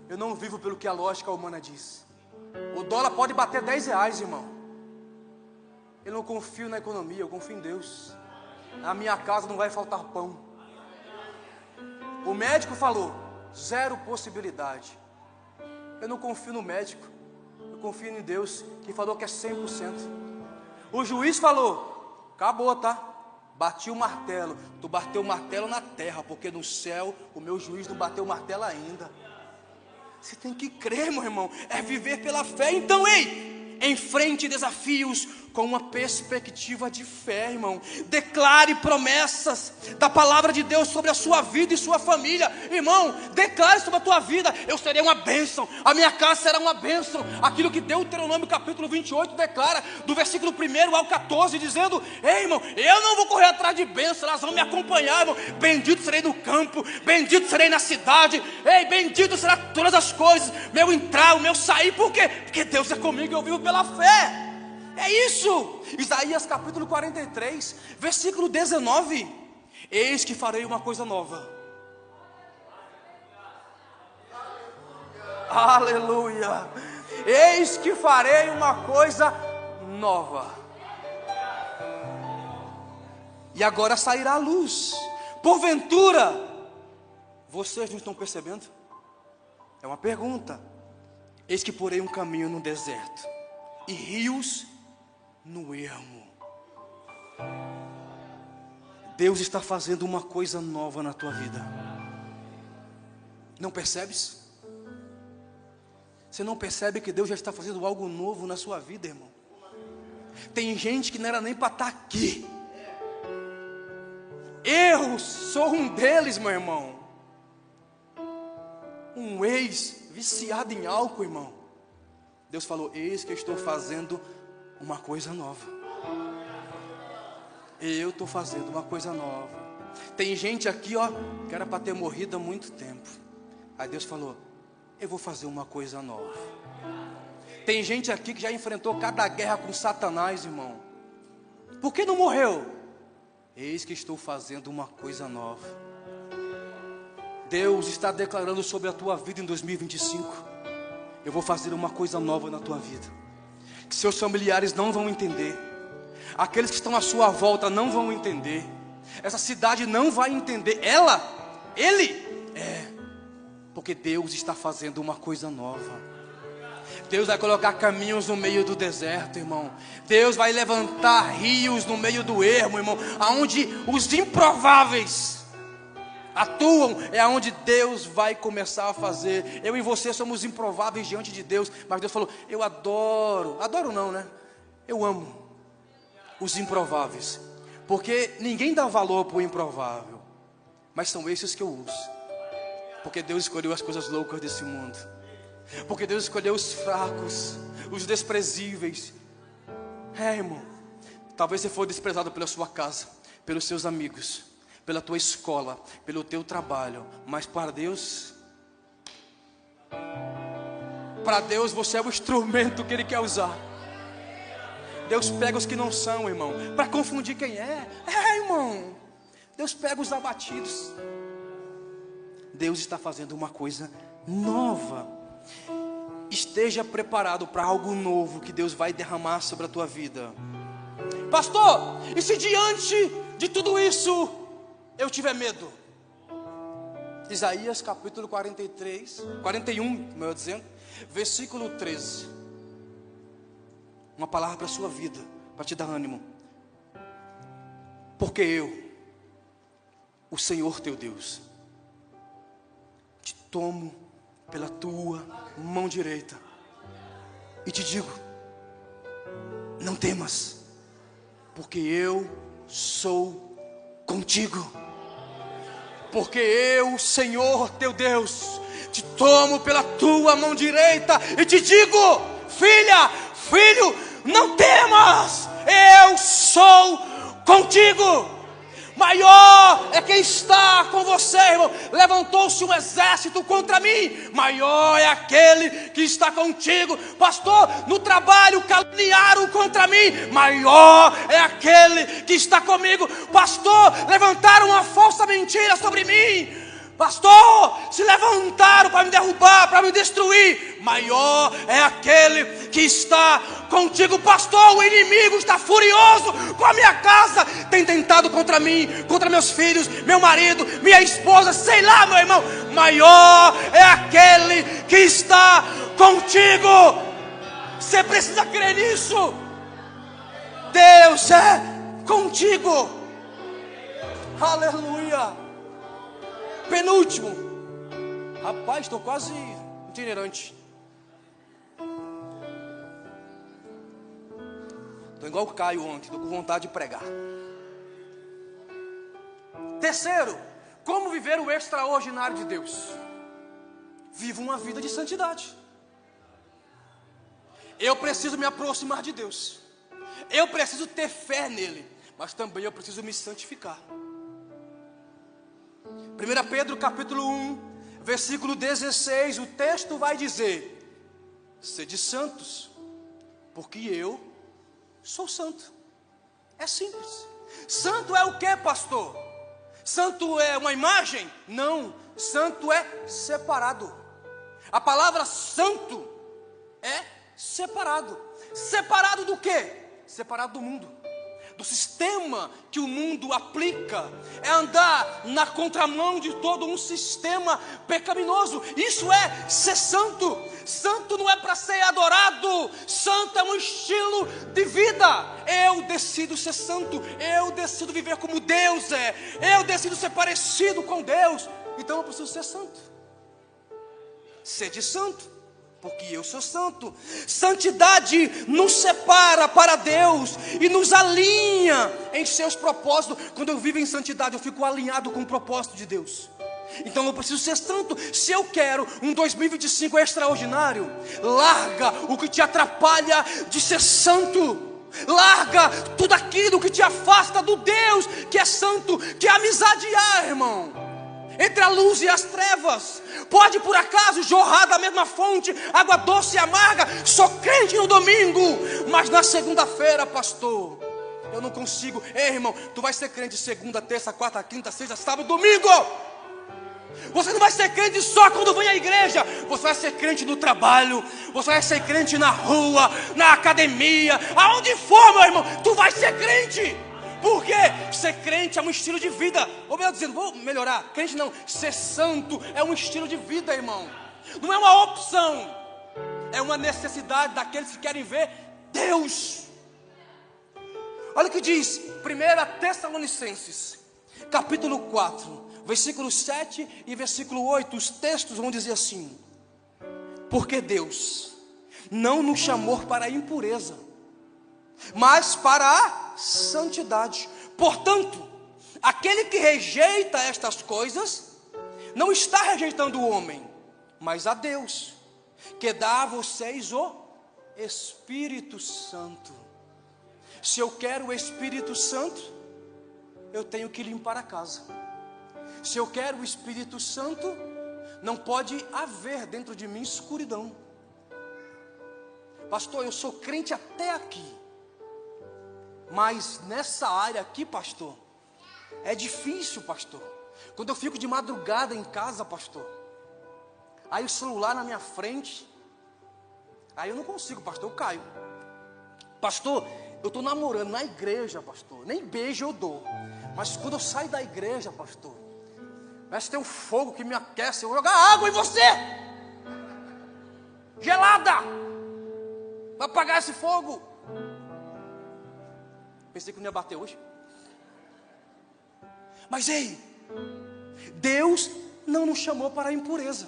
Eu não vivo pelo que a lógica humana diz. O dólar pode bater R$10, irmão. Eu não confio na economia, eu confio em Deus. Na minha casa não vai faltar pão. O médico falou, 0 possibilidade. Eu não confio no médico, eu confio em Deus, que falou que é 100%. O juiz falou, acabou, tá? Bati o martelo. Tu bateu o martelo na terra, porque no céu o meu juiz não bateu o martelo ainda. Você tem que crer, meu irmão. É viver pela fé. Então, ei, enfrente desafios com uma perspectiva de fé, irmão. Declare promessas da palavra de Deus sobre a sua vida e sua família. Irmão, declare sobre a tua vida: eu serei uma bênção, a minha casa será uma bênção. Aquilo que Deuteronômio capítulo 28 declara, do versículo 1 ao 14, dizendo: ei, irmão, eu não vou correr atrás de bênçãos, elas vão me acompanhar, irmão. Bendito serei no campo, bendito serei na cidade. Ei, bendito será todas as coisas, meu entrar, o meu sair. Por quê? Porque Deus é comigo e eu vivo pela fé. É isso. Isaías capítulo 43, versículo 19: eis que farei uma coisa nova. Aleluia. Eis que farei uma coisa nova. E agora sairá a luz. Porventura, vocês não estão percebendo? É uma pergunta. Eis que porei um caminho no deserto e rios no ermo. Deus está fazendo uma coisa nova na tua vida. Não percebes? Você não percebe que Deus já está fazendo algo novo na sua vida, irmão? Tem gente que não era nem para estar aqui. Eu sou um deles, meu irmão. Um ex-viciado em álcool, irmão. Deus falou: eis que eu estou fazendo uma coisa nova. Eu estou fazendo uma coisa nova. Tem gente aqui, ó, que era para ter morrido há muito tempo. Aí Deus falou: eu vou fazer uma coisa nova. Tem gente aqui que já enfrentou cada guerra com Satanás, irmão. Por que não morreu? Eis que estou fazendo uma coisa nova. Deus está declarando sobre a tua vida em 2025: eu vou fazer uma coisa nova na tua vida, que seus familiares não vão entender, aqueles que estão à sua volta não vão entender, essa cidade não vai entender. Porque Deus está fazendo uma coisa nova. Deus vai colocar caminhos no meio do deserto, irmão. Deus vai levantar rios no meio do ermo, irmão. Aonde os improváveis atuam, é aonde Deus vai começar a fazer. Eu e você somos improváveis diante de Deus, mas Deus falou: eu adoro não, né? Eu amo os improváveis, porque ninguém dá valor para o improvável, mas são esses que eu uso. Porque Deus escolheu as coisas loucas desse mundo, porque Deus escolheu os fracos, os desprezíveis. Irmão, talvez você for desprezado pela sua casa, pelos seus amigos, pela tua escola, pelo teu trabalho, mas para Deus você é o instrumento que Ele quer usar. Deus pega os que não são, irmão, para confundir quem é. Irmão, Deus pega os abatidos. Deus está fazendo uma coisa nova. Esteja preparado para algo novo que Deus vai derramar sobre a tua vida. Pastor, e se diante de tudo isso eu tiver medo? Isaías capítulo 41, como eu ia dizendo, versículo 13. Uma palavra para a sua vida, para te dar ânimo. Porque eu, o Senhor teu Deus, te tomo pela tua mão direita e te digo: não temas, porque eu sou contigo. Porque eu, Senhor teu Deus, te tomo pela tua mão direita e te digo: filha, filho, não temas, eu sou contigo. Maior é quem está com você, irmão. Levantou-se um exército contra mim, maior é aquele que está contigo. Pastor, no trabalho caluniaram contra mim, maior é aquele que está comigo. Pastor, levantaram uma falsa mentira sobre mim. Pastor, se levantaram para me derrubar, para me destruir, maior é aquele que está contigo. Pastor, o inimigo está furioso com a minha casa, tem tentado contra mim, contra meus filhos, meu marido, minha esposa, sei lá, meu irmão. Maior é aquele que está contigo. Você precisa crer nisso. Deus é contigo. Aleluia. Penúltimo. Rapaz, estou quase itinerante. Estou igual o Caio ontem, estou com vontade de pregar. Terceiro, como viver o extraordinário de Deus? Viva uma vida de santidade. Eu preciso me aproximar de Deus. Eu preciso ter fé nele. Mas também eu preciso me santificar. 1 Pedro capítulo 1, versículo 16, o texto vai dizer: sede santos, porque eu sou santo. É simples. Santo é o que, pastor? Santo é uma imagem? Não, santo é separado. A palavra santo é separado. Separado do quê? Separado do mundo, do sistema que o mundo aplica. É andar na contramão de todo um sistema pecaminoso. Isso é ser santo. Santo não é para ser adorado. Santo é um estilo de vida. Eu decido ser santo. Eu decido viver como Deus é. Eu decido ser parecido com Deus. Então eu preciso ser santo. Sede santo, porque eu sou santo. Santidade nos separa para Deus e nos alinha em seus propósitos. Quando eu vivo em santidade, eu fico alinhado com o propósito de Deus. Então eu preciso ser santo. Se eu quero um 2025 extraordinário, larga o que te atrapalha de ser santo. Larga tudo aquilo que te afasta do Deus que é santo, que amizade há, irmão, entre a luz e as trevas. Pode por acaso jorrar da mesma fonte água doce e amarga. Sou crente no domingo, mas na segunda-feira, pastor, eu não consigo. Ei, irmão, tu vai ser crente segunda, terça, quarta, quinta, sexta, sábado, domingo. Você não vai ser crente só quando vem à igreja. Você vai ser crente no trabalho. Você vai ser crente na rua, na academia, aonde for, meu irmão, tu vai ser crente. Por quê? Ser crente é um estilo de vida. Ou melhor dizendo, vou melhorar. Crente não, ser santo é um estilo de vida, irmão. Não é uma opção. É uma necessidade daqueles que querem ver Deus. Olha o que diz 1 Tessalonicenses capítulo 4, versículo 7 e versículo 8. Os textos vão dizer assim: porque Deus não nos chamou para a impureza, mas para a santidade. Portanto, aquele que rejeita estas coisas não está rejeitando o homem, mas a Deus, que dá a vocês o Espírito Santo. Se eu quero o Espírito Santo, eu tenho que limpar a casa. Se eu quero o Espírito Santo, não pode haver dentro de mim escuridão. Pastor, eu sou crente até aqui, mas nessa área aqui, pastor, é difícil, pastor. Quando eu fico de madrugada em casa, pastor, aí o celular na minha frente, aí eu não consigo, pastor, eu caio. Pastor, eu estou namorando na igreja, pastor, nem beijo eu dou. Mas quando eu saio da igreja, pastor, parece que tem um fogo que me aquece. Eu vou jogar água em você, gelada, vai apagar esse fogo. Pensei que não ia bater hoje. Mas ei, Deus não nos chamou para a impureza.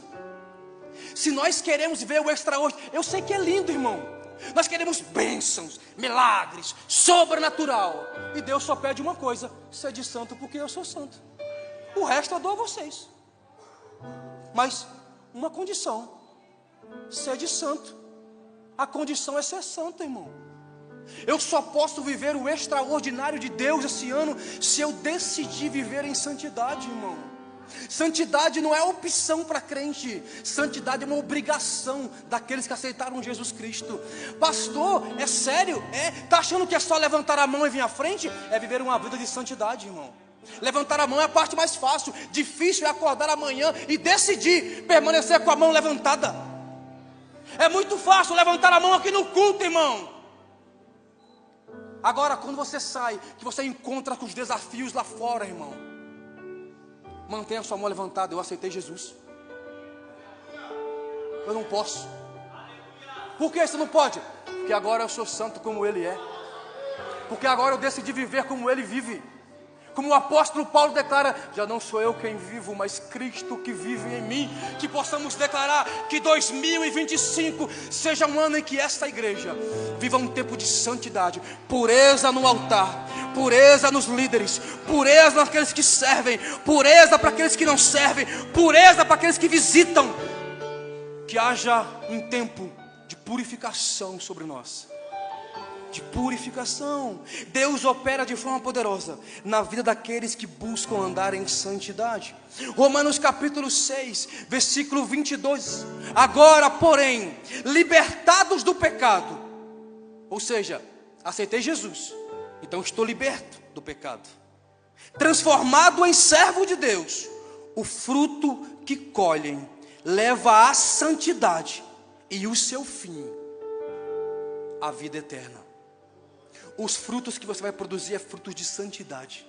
Se nós queremos ver o extraordinário, eu sei que é lindo, irmão. Nós queremos bênçãos, milagres, sobrenatural. E Deus só pede uma coisa: sede santo, porque eu sou santo. O resto eu dou a vocês. Mas uma condição: sede santo. A condição é ser santo, irmão. Eu só posso viver o extraordinário de Deus esse ano se eu decidir viver em santidade, irmão. Santidade não é opção para crente. Santidade é uma obrigação daqueles que aceitaram Jesus Cristo. Pastor, é sério? Está achando que é só levantar a mão e vir à frente? É viver uma vida de santidade, irmão. Levantar a mão é a parte mais fácil. Difícil é acordar amanhã e decidir permanecer com a mão levantada. É muito fácil levantar a mão aqui no culto, irmão. Agora, quando você sai, que você encontra com os desafios lá fora, irmão, mantenha a sua mão levantada. Eu aceitei Jesus. Eu não posso. Por que você não pode? Porque agora eu sou santo como Ele é. Porque agora eu decidi viver como Ele vive. como o apóstolo Paulo declara, já não sou eu quem vivo, mas Cristo que vive em mim. Que possamos declarar que 2025 seja um ano em que esta igreja viva um tempo de santidade, pureza no altar, pureza nos líderes, pureza naqueles que servem, pureza para aqueles que não servem, pureza para aqueles que visitam. Que haja um tempo de purificação sobre nós, de purificação. Deus opera de forma poderosa na vida daqueles que buscam andar em santidade. Romanos capítulo 6, versículo 22. Agora, porém, libertados do pecado, ou seja, aceitei Jesus, então estou liberto do pecado, transformado em servo de Deus, o fruto que colhem leva à santidade, e o seu fim, a vida eterna. Os frutos que você vai produzir é frutos de santidade.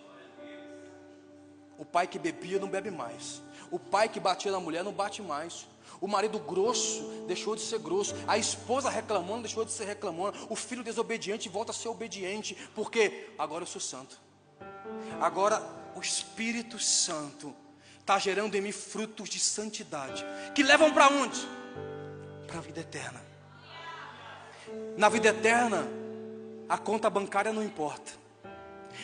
O pai que bebia não bebe mais. O pai que batia na mulher não bate mais. O marido grosso deixou de ser grosso. A esposa reclamando deixou de ser reclamona. O filho desobediente volta a ser obediente. Porque agora eu sou santo. Agora o Espírito Santo está gerando em mim frutos de santidade, que levam para onde? Para a vida eterna. Na vida eterna, a conta bancária não importa.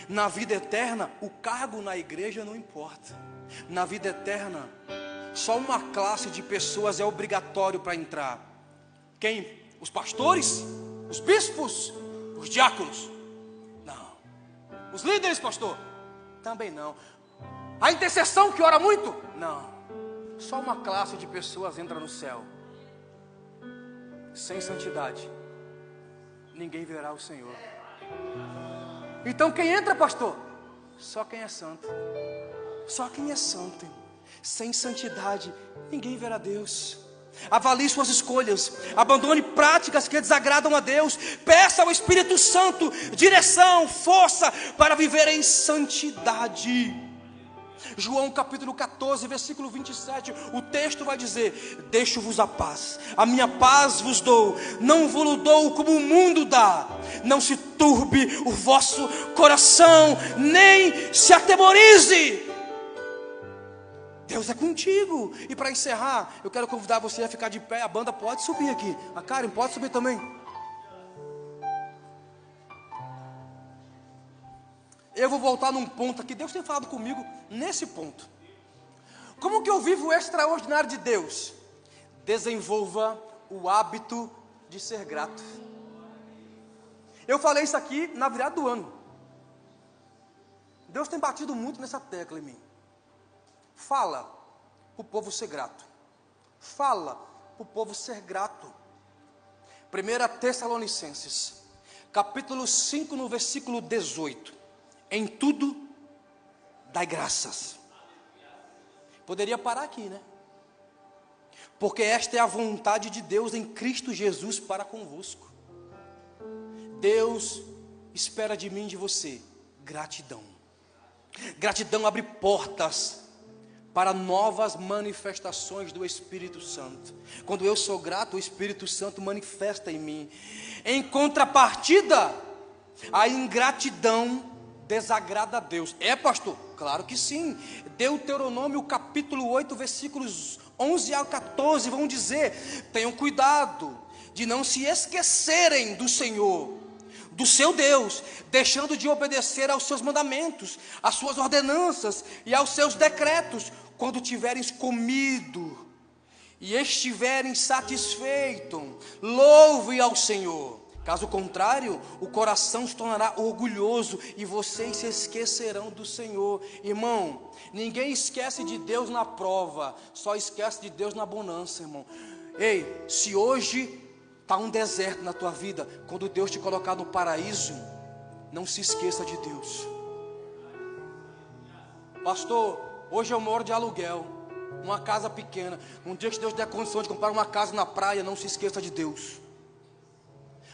Na vida eterna, o cargo na igreja não importa. Na vida eterna, só uma classe de pessoas é obrigatório para entrar. Quem? Os pastores? Os bispos? Os diáconos? Não. Os líderes, pastor? Também não. A intercessão que ora muito? Não. Só uma classe de pessoas entra no céu. Sem santidade, ninguém verá o Senhor. Então quem entra, pastor? Só quem é santo. Só quem é santo. Sem santidade, ninguém verá Deus. Avalie suas escolhas, abandone práticas que desagradam a Deus. Peça ao Espírito Santo direção, força para viver em santidade. João capítulo 14, versículo 27, o texto vai dizer: deixo-vos a paz, a minha paz vos dou, não vos dou como o mundo dá. Não se turbe o vosso coração, nem se atemorize. Deus é contigo. E para encerrar, eu quero convidar você a ficar de pé. A banda pode subir aqui, a Karen pode subir também. Eu vou voltar num ponto aqui. Deus tem falado comigo nesse ponto. Como que eu vivo o extraordinário de Deus? Desenvolva o hábito de ser grato. Eu falei isso aqui na virada do ano. Deus tem batido muito nessa tecla em mim. Fala para o povo ser grato. Fala para o povo ser grato. 1 Tessalonicenses capítulo 5, no versículo 18. Em tudo, dai graças. Poderia parar aqui, né? Porque esta é a vontade de Deus em Cristo Jesus para convosco. Deus espera de mim e de você gratidão. Gratidão abre portas para novas manifestações do Espírito Santo. Quando eu sou grato, o Espírito Santo manifesta em mim. Em contrapartida, a ingratidão desagrada a Deus. É, pastor? Claro que sim. Deuteronômio capítulo 8, versículos 11 a 14 vão dizer: tenham cuidado de não se esquecerem do Senhor, do seu Deus, deixando de obedecer aos seus mandamentos, às suas ordenanças e aos seus decretos, quando tiverem comido e estiverem satisfeitos. Louve ao Senhor. Caso contrário, o coração se tornará orgulhoso e vocês se esquecerão do Senhor. Irmão, ninguém esquece de Deus na prova, só esquece de Deus na bonança, irmão. Ei, se hoje está um deserto na tua vida, quando Deus te colocar no paraíso, não se esqueça de Deus. Pastor, hoje eu moro de aluguel, uma casa pequena. Um dia que Deus der condição de comprar uma casa na praia, não se esqueça de Deus.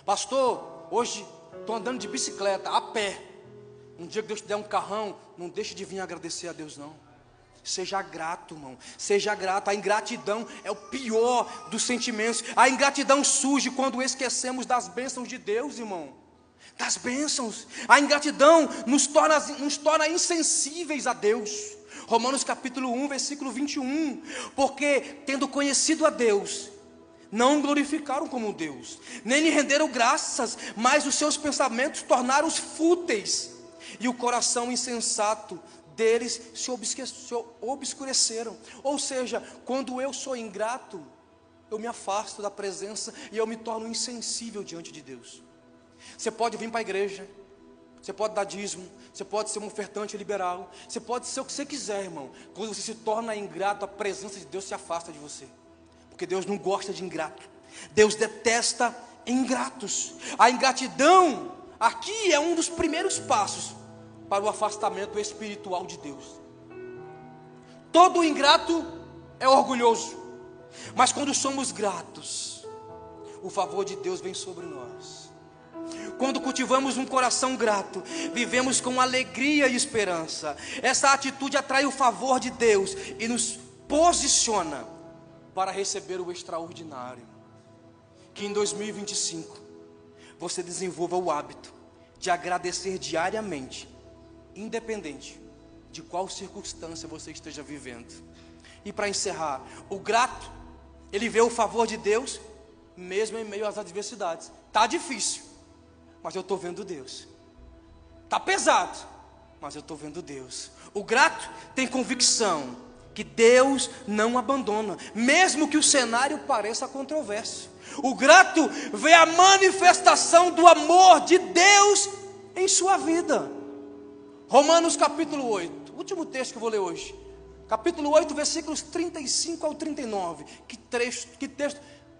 Pastor, hoje estou andando de bicicleta, a pé. Um dia que Deus te der um carrão, não deixe de vir agradecer a Deus, não. Seja grato, irmão. Seja grato. A ingratidão é o pior dos sentimentos. A ingratidão surge quando esquecemos das bênçãos de Deus, irmão. das bênçãos. A ingratidão nos torna insensíveis a Deus. Romanos capítulo 1, versículo 21. Porque, tendo conhecido a Deus, não glorificaram como Deus, nem lhe renderam graças, mas os seus pensamentos tornaram-os fúteis, e o coração insensato deles se obscureceram. Ou seja, quando eu sou ingrato, eu me afasto da presença e eu me torno insensível diante de Deus. Você pode vir para a igreja, você pode dar dízimo, você pode ser um ofertante liberal, você pode ser o que você quiser, irmão. Quando você se torna ingrato, a presença de Deus se afasta de você, porque Deus não gosta de ingrato. Deus detesta ingratos. A ingratidão aqui é um dos primeiros passos para o afastamento espiritual de Deus. Todo ingrato é orgulhoso, mas quando somos gratos, o favor de Deus vem sobre nós. Quando cultivamos um coração grato, vivemos com alegria e esperança. Essa atitude atrai o favor de Deus e nos posiciona para receber o extraordinário. Que em 2025 você desenvolva o hábito de agradecer diariamente, independente de qual circunstância você esteja vivendo. E para encerrar, o grato, ele vê o favor de Deus mesmo em meio às adversidades. Está difícil, mas eu estou vendo Deus. Está pesado, mas eu estou vendo Deus. O grato tem convicção que Deus não abandona, mesmo que o cenário pareça controverso. O grato vê a manifestação do amor de Deus em sua vida. Romanos capítulo 8, último texto que eu vou ler hoje. Capítulo 8, versículos 35 ao 39. Que texto.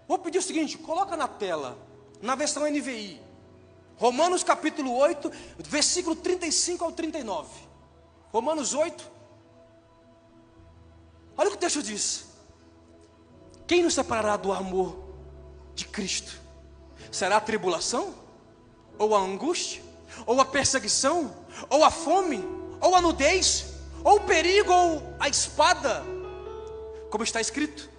Vou pedir o seguinte, coloca na tela, na versão NVI. Romanos capítulo 8, versículo 35 ao 39. Romanos 8. Olha o que o texto diz. Quem nos separará do amor de Cristo? Será a tribulação? Ou a angústia? Ou a perseguição? Ou a fome? Ou a nudez? Ou o perigo? Ou a espada? Como está escrito: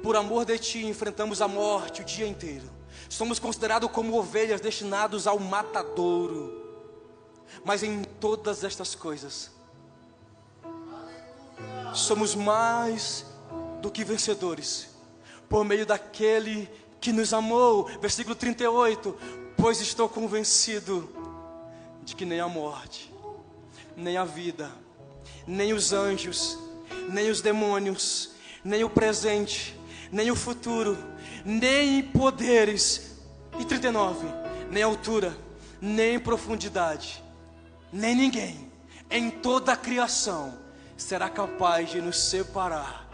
por amor de ti enfrentamos a morte o dia inteiro. Somos considerados como ovelhas destinados ao matadouro. Mas em todas estas coisas somos mais do que vencedores, por meio daquele que nos amou. Versículo 38. Pois estou convencido de que nem a morte, nem a vida, nem os anjos, nem os demônios, nem o presente, nem o futuro, nem poderes, e 39, nem altura, nem profundidade, nem ninguém em toda a criação será capaz de nos separar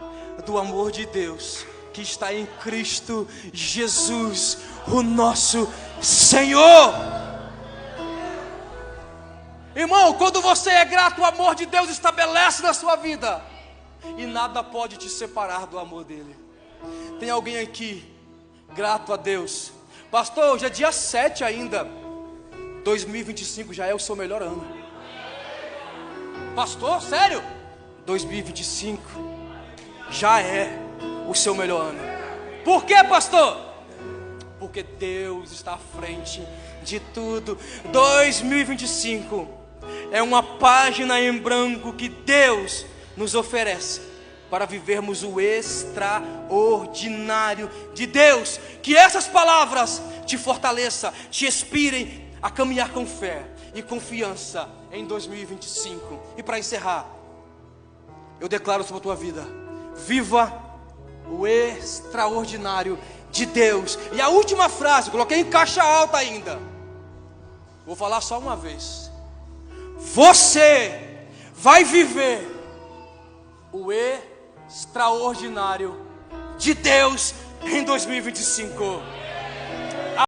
do amor de Deus que está em Cristo Jesus, o nosso Senhor. Irmão, quando você é grato, o amor de Deus estabelece na sua vida, e nada pode te separar do amor dele. Tem alguém aqui grato a Deus? Pastor, hoje é dia 7 ainda. 2025 já é o seu melhor ano. Pastor, sério? 2025 já é o seu melhor ano. Por quê, pastor? Porque Deus está à frente de tudo. 2025 é uma página em branco que Deus nos oferece para vivermos o extraordinário de Deus. Que essas palavras te fortaleçam, te inspirem a caminhar com fé e confiança em 2025. E para encerrar, eu declaro sobre a tua vida: viva o extraordinário de Deus. E a última frase, coloquei em caixa alta ainda, vou falar só uma vez: você vai viver o extraordinário de Deus em 2025.